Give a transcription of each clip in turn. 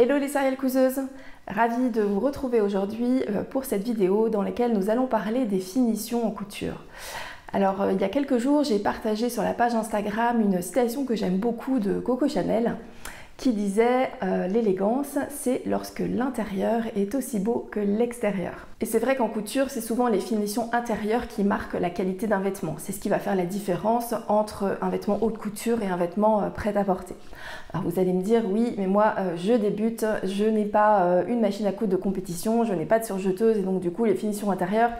Hello les serial couseuses, ravie de vous retrouver aujourd'hui pour cette vidéo dans laquelle nous allons parler des finitions en couture. Alors il y a quelques jours j'ai partagé sur la page Instagram une citation que j'aime beaucoup de Coco Chanel qui disait l'élégance c'est lorsque l'intérieur est aussi beau que l'extérieur. Et c'est vrai qu'en couture c'est souvent les finitions intérieures qui marquent la qualité d'un vêtement. C'est ce qui va faire la différence entre un vêtement haute couture et un vêtement prêt à porter. Alors vous allez me dire oui mais moi je débute, je n'ai pas une machine à coudre de compétition, je n'ai pas de surjeteuse et donc du coup les finitions intérieures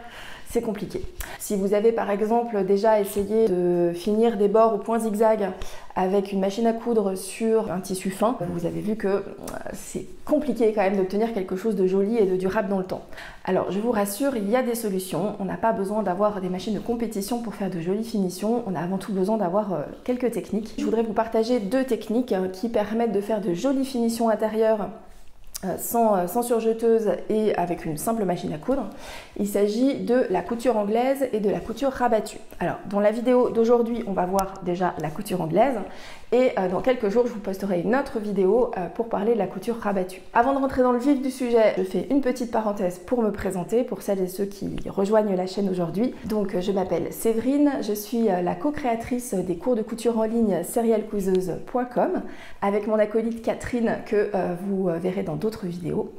c'est compliqué. Si vous avez par exemple déjà essayé de finir des bords au point zigzag avec une machine à coudre sur un tissu fin, vous avez vu que c'est compliqué quand même d'obtenir quelque chose de joli et de durable dans le temps. Alors je vous rassure, il y a des solutions, on n'a pas besoin d'avoir des machines de compétition pour faire de jolies finitions, on a avant tout besoin d'avoir quelques techniques. Je voudrais vous partager deux techniques qui permettent de faire de jolies finitions intérieures sans surjeteuse et avec une simple machine à coudre. Il s'agit de la couture anglaise et de la couture rabattue. Alors dans la vidéo d'aujourd'hui on va voir déjà la couture anglaise et dans quelques jours je vous posterai une autre vidéo pour parler de la couture rabattue. Avant de rentrer dans le vif du sujet, je fais une petite parenthèse pour me présenter pour celles et ceux qui rejoignent la chaîne aujourd'hui. Donc je m'appelle Séverine, je suis la co-créatrice des cours de couture en ligne serialcouseuse.com avec mon acolyte Catherine que vous verrez dans d'autres vidéos.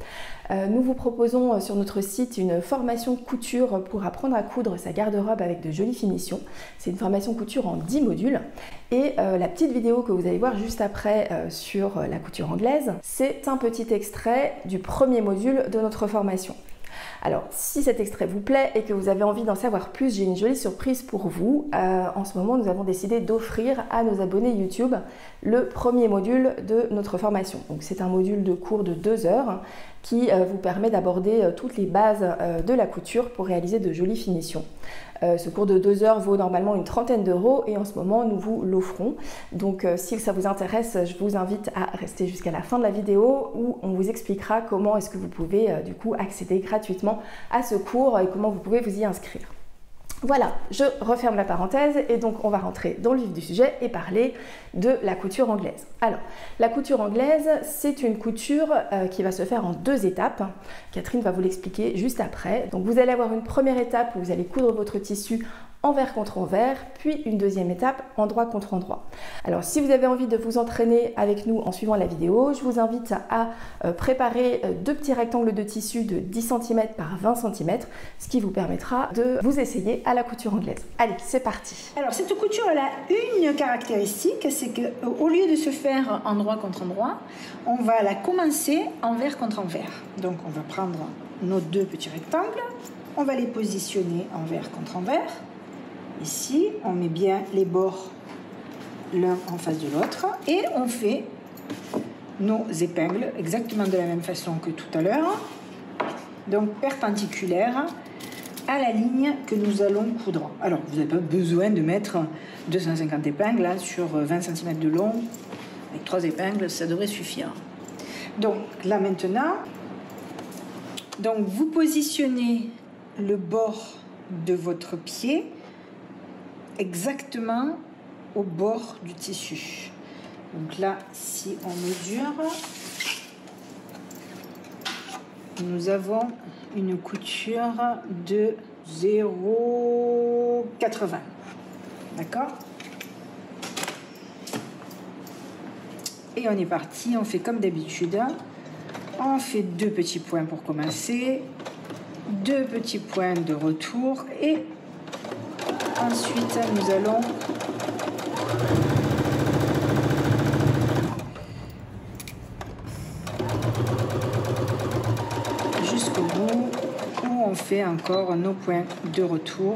Nous vous proposons sur notre site une formation couture pour apprendre à coudre sa garde-robe avec de jolies finitions. C'est une formation couture en 10 modules et la petite vidéo que vous allez voir juste après sur la couture anglaise, c'est un petit extrait du premier module de notre formation. Alors, si cet extrait vous plaît et que vous avez envie d'en savoir plus, j'ai une jolie surprise pour vous. En ce moment, nous avons décidé d'offrir à nos abonnés YouTube le premier module de notre formation. Donc, c'est un module de cours de 2 heures qui vous permet d'aborder toutes les bases de la couture pour réaliser de jolies finitions. Ce cours de 2 heures vaut normalement une trentaine d'euros et en ce moment nous vous l'offrons. Donc si ça vous intéresse, je vous invite à rester jusqu'à la fin de la vidéo où on vous expliquera comment est-ce que vous pouvez du coup accéder gratuitement à ce cours et comment vous pouvez vous y inscrire. Voilà, je referme la parenthèse et donc on va rentrer dans le vif du sujet et parler de la couture anglaise. Alors, la couture anglaise, c'est une couture qui va se faire en 2 étapes. Catherine va vous l'expliquer juste après. Donc vous allez avoir une première étape où vous allez coudre votre tissu envers contre envers, puis une deuxième étape endroit contre endroit. Alors si vous avez envie de vous entraîner avec nous en suivant la vidéo, je vous invite à préparer 2 petits rectangles de tissu de 10 cm par 20 cm, ce qui vous permettra de vous essayer à la couture anglaise. Allez, c'est parti. Alors cette couture elle a une caractéristique, c'est qu'au lieu de se faire endroit contre endroit, on va la commencer envers contre envers. Donc on va prendre nos 2 petits rectangles, on va les positionner envers contre envers. Ici, on met bien les bords l'un en face de l'autre et on fait nos épingles exactement de la même façon que tout à l'heure, donc perpendiculaires à la ligne que nous allons coudre. Alors, vous n'avez pas besoin de mettre 250 épingles là, sur 20 cm de long. Avec 3 épingles, ça devrait suffire. Donc, là maintenant, donc, vous positionnez le bord de votre pied exactement au bord du tissu. Donc là, si on mesure, nous avons une couture de 0,80. D'accord? Et on est parti, on fait comme d'habitude. On fait 2 petits points pour commencer, 2 petits points de retour et ensuite, nous allons jusqu'au bout où on fait encore nos points de retour.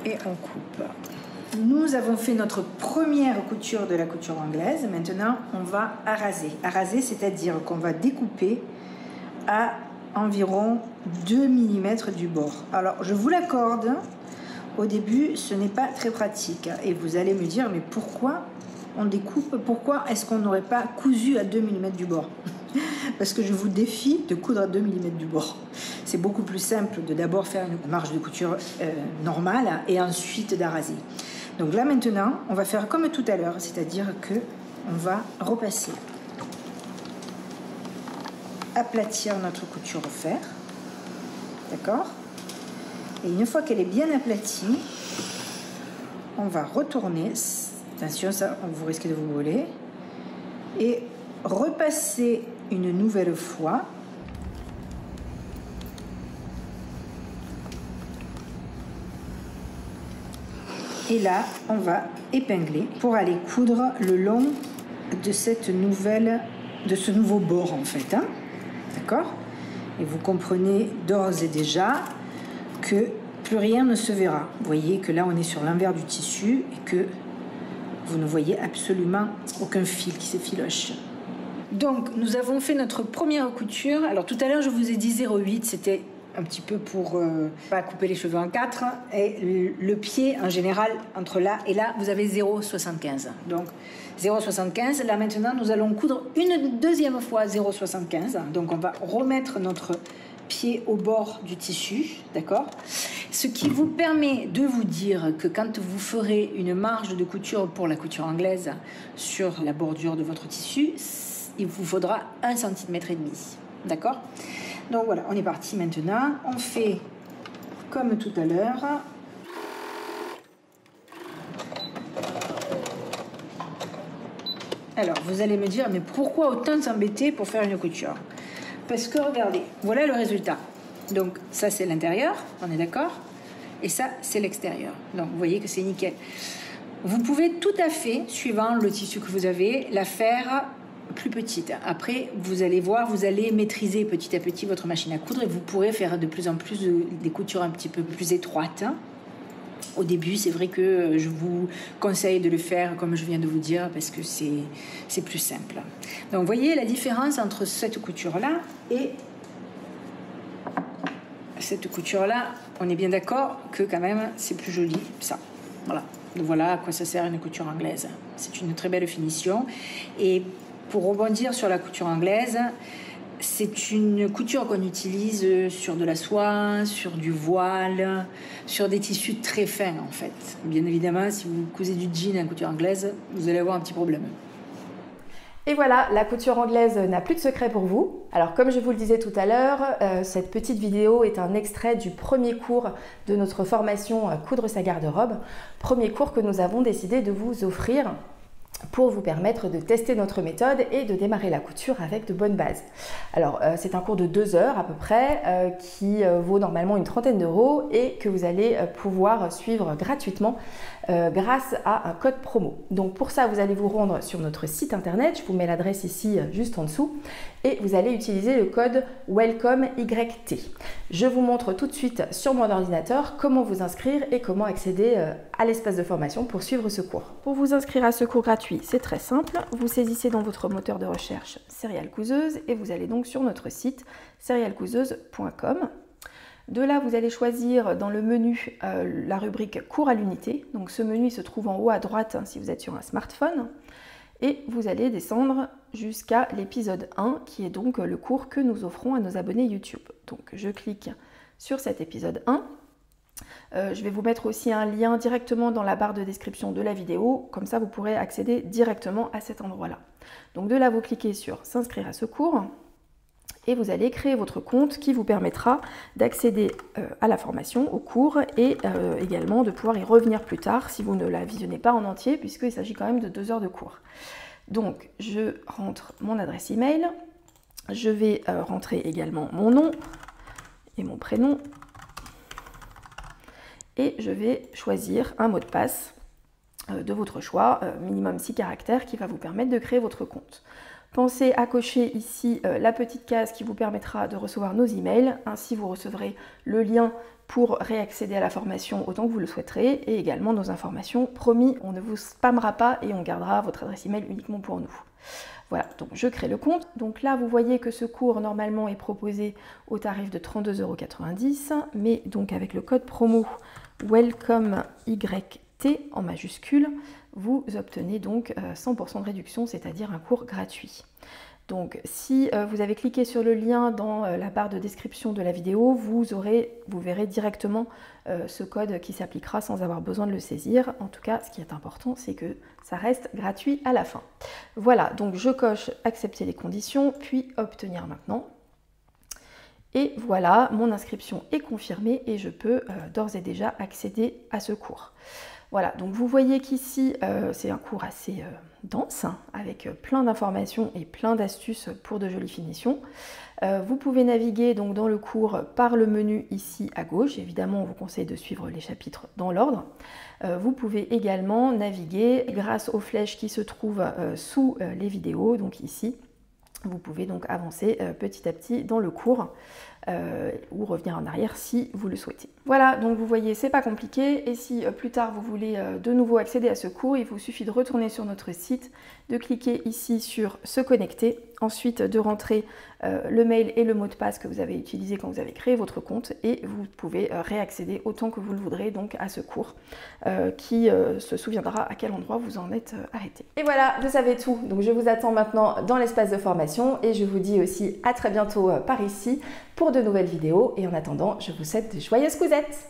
Et on coupe. Nous avons fait notre première couture de la couture anglaise. Maintenant, on va araser. Araser, c'est-à-dire qu'on va découper à environ 2 mm du bord. Alors, je vous l'accorde, au début, ce n'est pas très pratique. Et vous allez me dire, mais pourquoi on découpe? Pourquoi est-ce qu'on n'aurait pas cousu à 2 mm du bord? Parce que je vous défie de coudre à 2 mm du bord. c'est beaucoup plus simple de d'abord faire une marge de couture normale et ensuite d'araser. Donc là maintenant, on va faire comme tout à l'heure, c'est-à-dire que on va repasser, aplatir notre couture au fer, d'accord? Et une fois qu'elle est bien aplatie, on va retourner, attention ça, vous risquez de vous brûler, et repasser une nouvelle fois. Et là, on va épingler pour aller coudre le long de ce nouveau bord en fait, hein. D'accord? Et vous comprenez d'ores et déjà que plus rien ne se verra. Vous voyez que là, on est sur l'envers du tissu et que vous ne voyez absolument aucun fil qui s'effiloche. Donc, nous avons fait notre première couture. Alors, tout à l'heure, je vous ai dit 0,8, c'était un petit peu pour pas couper les cheveux en 4. Et le pied, en général, entre là et là, vous avez 0,75. Donc, 0,75. Là, maintenant, nous allons coudre une deuxième fois 0,75. Donc, on va remettre notre pied au bord du tissu, d'accord? Ce qui vous permet de vous dire que quand vous ferez une marge de couture pour la couture anglaise sur la bordure de votre tissu, il vous faudra 1,5 cm, d'accord? Donc voilà, on est parti maintenant. On fait comme tout à l'heure. Alors, vous allez me dire, mais pourquoi autant s'embêter pour faire une couture? Parce que regardez, voilà le résultat. Donc ça c'est l'intérieur, on est d'accord? Et ça c'est l'extérieur. Donc vous voyez que c'est nickel. Vous pouvez tout à fait, suivant le tissu que vous avez, la faire plus petite. Après, vous allez voir, vous allez maîtriser petit à petit votre machine à coudre et vous pourrez faire de plus en plus des coutures un petit peu plus étroites. Au début, c'est vrai que je vous conseille de le faire comme je viens de vous dire parce que c'est plus simple. Donc, vous voyez la différence entre cette couture-là et cette couture-là. On est bien d'accord que quand même, c'est plus joli, ça. Voilà. Donc, voilà à quoi ça sert une couture anglaise. C'est une très belle finition. Et pour rebondir sur la couture anglaise, c'est une couture qu'on utilise sur de la soie, sur du voile, sur des tissus très fins en fait. Bien évidemment, si vous cousez du jean en couture anglaise, vous allez avoir un petit problème. Et voilà, la couture anglaise n'a plus de secret pour vous. Alors comme je vous le disais tout à l'heure, cette petite vidéo est un extrait du premier cours de notre formation Coudre sa garde-robe. Premier cours que nous avons décidé de vous offrir pour vous permettre de tester notre méthode et de démarrer la couture avec de bonnes bases. Alors c'est un cours de 2 heures à peu près qui vaut normalement une trentaine d'euros et que vous allez pouvoir suivre gratuitement grâce à un code promo. Donc pour ça, vous allez vous rendre sur notre site internet, je vous mets l'adresse ici juste en dessous, et vous allez utiliser le code WELCOMEYT. Je vous montre tout de suite sur mon ordinateur comment vous inscrire et comment accéder à l'espace de formation pour suivre ce cours. Pour vous inscrire à ce cours gratuit, c'est très simple, vous saisissez dans votre moteur de recherche Serial Couseuse et vous allez donc sur notre site serialcouseuse.com. De là, vous allez choisir dans le menu la rubrique cours à l'unité. Donc ce menu se trouve en haut à droite si vous êtes sur un smartphone. Et vous allez descendre jusqu'à l'épisode 1 qui est donc le cours que nous offrons à nos abonnés YouTube. Donc je clique sur cet épisode 1. Je vais vous mettre aussi un lien directement dans la barre de description de la vidéo. Comme ça, vous pourrez accéder directement à cet endroit-là. Donc de là, vous cliquez sur s'inscrire à ce cours. Et vous allez créer votre compte qui vous permettra d'accéder à la formation, au cours et également de pouvoir y revenir plus tard si vous ne la visionnez pas en entier puisqu'il s'agit quand même de 2 heures de cours. Donc je rentre mon adresse email, je vais rentrer également mon nom et mon prénom et je vais choisir un mot de passe de votre choix, minimum 6 caractères qui va vous permettre de créer votre compte. Pensez à cocher ici la petite case qui vous permettra de recevoir nos emails. Ainsi, vous recevrez le lien pour réaccéder à la formation autant que vous le souhaiterez et également nos informations. Promis, on ne vous spammera pas et on gardera votre adresse email uniquement pour nous. Voilà, donc je crée le compte. Donc là, vous voyez que ce cours normalement est proposé au tarif de 32,90 €, mais donc avec le code promo WELCOMEYT en majuscule, vous obtenez donc 100% de réduction, c'est-à-dire un cours gratuit. Donc si vous avez cliqué sur le lien dans la barre de description de la vidéo, vous verrez directement ce code qui s'appliquera sans avoir besoin de le saisir. En tout cas, ce qui est important, c'est que ça reste gratuit à la fin. Voilà, donc je coche accepter les conditions, puis obtenir maintenant. Et voilà, mon inscription est confirmée et je peux d'ores et déjà accéder à ce cours. Voilà, donc vous voyez qu'ici, c'est un cours assez dense, hein, avec plein d'informations et plein d'astuces pour de jolies finitions. Vous pouvez naviguer donc dans le cours par le menu ici à gauche. Évidemment, on vous conseille de suivre les chapitres dans l'ordre. Vous pouvez également naviguer grâce aux flèches qui se trouvent sous les vidéos, donc ici. Vous pouvez donc avancer petit à petit dans le cours ou revenir en arrière si vous le souhaitez. Voilà, donc vous voyez, c'est pas compliqué. Et si plus tard vous voulez de nouveau accéder à ce cours, il vous suffit de retourner sur notre site, de cliquer ici sur se connecter, ensuite de rentrer le mail et le mot de passe que vous avez utilisé quand vous avez créé votre compte et vous pouvez réaccéder autant que vous le voudrez donc à ce cours qui se souviendra à quel endroit vous en êtes arrêté. Et voilà, vous savez tout. Donc je vous attends maintenant dans l'espace de formation et je vous dis aussi à très bientôt par ici pour de nouvelles vidéos. Et en attendant, je vous souhaite de joyeuses cousettes.